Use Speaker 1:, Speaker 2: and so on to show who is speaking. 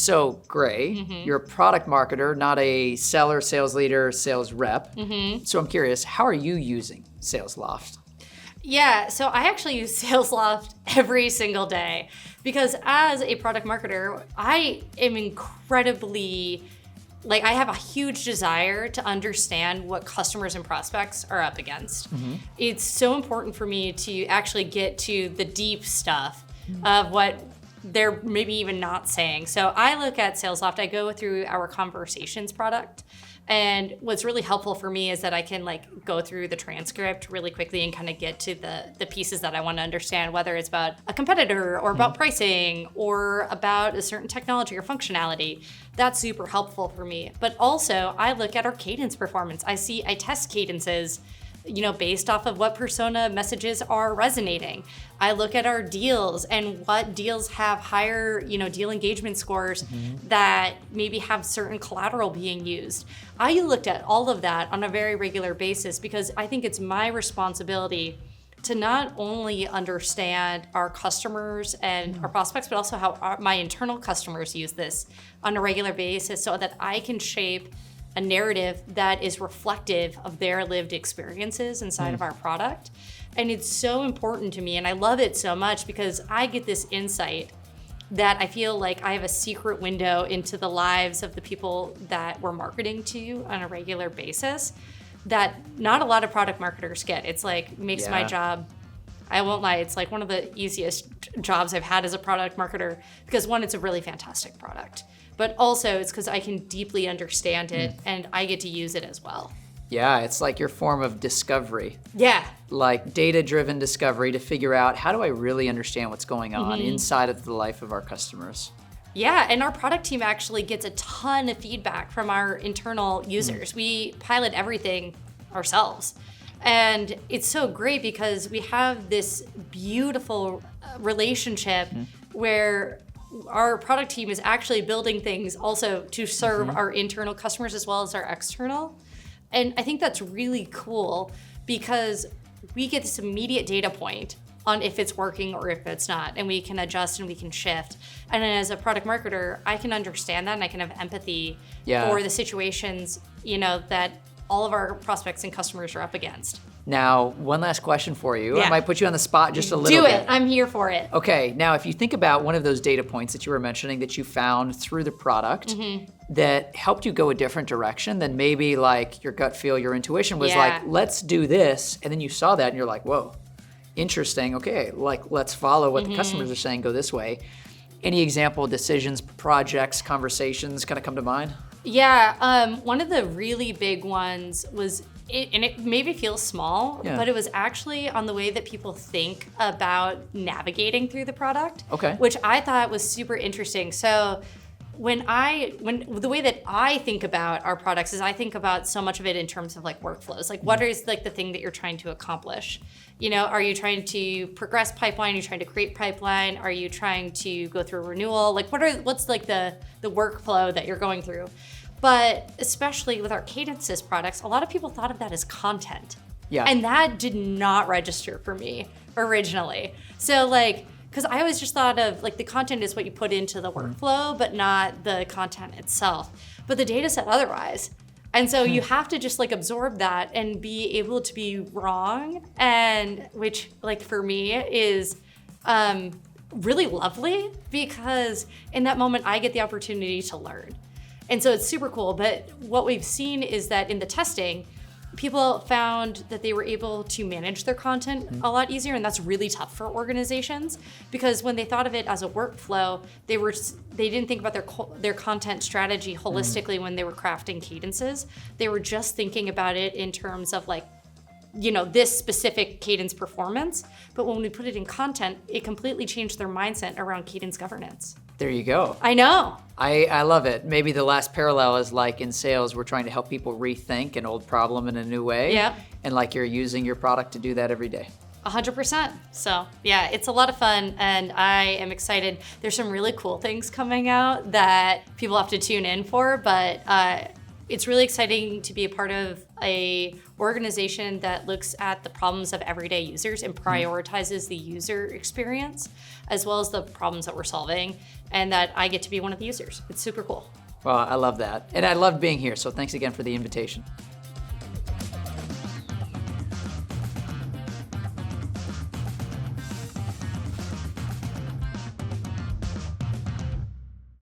Speaker 1: So, Gray, you're a product marketer, not a seller, sales leader, sales rep. So I'm curious, how are you using Salesloft?
Speaker 2: Yeah, so I actually use Salesloft every single day because as a product marketer, I am incredibly, I have a huge desire to understand what customers and prospects are up against. It's so important for me to actually get to the deep stuff of what they're maybe even not saying. So I look at Salesloft, I go through our conversations product. And what's really helpful for me is that I can go through the transcript really quickly and kind of get to the pieces that I want to understand, whether it's about a competitor or about pricing or about a certain technology or functionality. That's super helpful for me. But also I look at our cadence performance. I test cadences based off of what persona messages are resonating. I look at our deals and what deals have higher, deal engagement scores that maybe have certain collateral being used. I looked at all of that on a very regular basis because I think it's my responsibility to not only understand our customers and our prospects, but also how my internal customers use this on a regular basis so that I can shape a narrative that is reflective of their lived experiences inside of our product. And it's so important to me, and I love it so much because I get this insight that I feel like I have a secret window into the lives of the people that we're marketing to on a regular basis that not a lot of product marketers get. It's makes my job, I won't lie, it's one of the easiest jobs I've had as a product marketer because one, it's a really fantastic product. But also it's because I can deeply understand it and I get to use it as well.
Speaker 1: Yeah, it's like your form of discovery.
Speaker 2: Yeah.
Speaker 1: Like data-driven discovery to figure out how do I really understand what's going on inside of the life of our customers.
Speaker 2: Yeah, and our product team actually gets a ton of feedback from our internal users. We pilot everything ourselves. And it's so great because we have this beautiful relationship where our product team is actually building things also to serve our internal customers as well as our external. And I think that's really cool because we get this immediate data point on if it's working or if it's not, and we can adjust and we can shift. And then as a product marketer, I can understand that and I can have empathy for the situations, that all of our prospects and customers are up against.
Speaker 1: Now, one last question for you. Yeah. I might put you on the spot just a little bit.
Speaker 2: Do it. I'm here for it.
Speaker 1: Okay. Now, if you think about one of those data points that you were mentioning that you found through the product that helped you go a different direction than maybe your gut feel, your intuition was let's do this. And then you saw that and you're like, whoa, interesting. Okay. Let's follow what the customers are saying, go this way. Any example decisions, projects, conversations kind of come to mind?
Speaker 2: Yeah. One of the really big ones was, and it maybe feels small, but it was actually on the way that people think about navigating through the product, which I thought was super interesting. So when the way that I think about our products is I think about so much of it in terms of workflows. What is the thing that you're trying to accomplish? Are you trying to progress pipeline? Are you trying to create pipeline? Are you trying to go through a renewal? What's the workflow that you're going through? But especially with our cadences products, a lot of people thought of that as content. Yeah. And that did not register for me originally. So because I always just thought of the content is what you put into the workflow, but not the content itself. But the data said otherwise. And so you have to just absorb that and be able to be wrong. And which for me is really lovely because in that moment I get the opportunity to learn. And so it's super cool. But what we've seen is that in the testing, people found that they were able to manage their content a lot easier, and that's really tough for organizations because when they thought of it as a workflow, they didn't think about their content strategy holistically when they were crafting cadences. They were just thinking about it in terms of this specific cadence performance. But when we put it in content, it completely changed their mindset around cadence governance.
Speaker 1: There you go.
Speaker 2: I know.
Speaker 1: I love it. Maybe the last parallel is in sales, we're trying to help people rethink an old problem in a new way.
Speaker 2: Yeah.
Speaker 1: And you're using your product to do that every day.
Speaker 2: 100%. So yeah, it's a lot of fun and I am excited. There's some really cool things coming out that people have to tune in for, but it's really exciting to be a part of a organization that looks at the problems of everyday users and prioritizes the user experience as well as the problems that we're solving, and that I get to be one of the users. It's super cool.
Speaker 1: Well, I love that. And I loved being here, so thanks again for the invitation.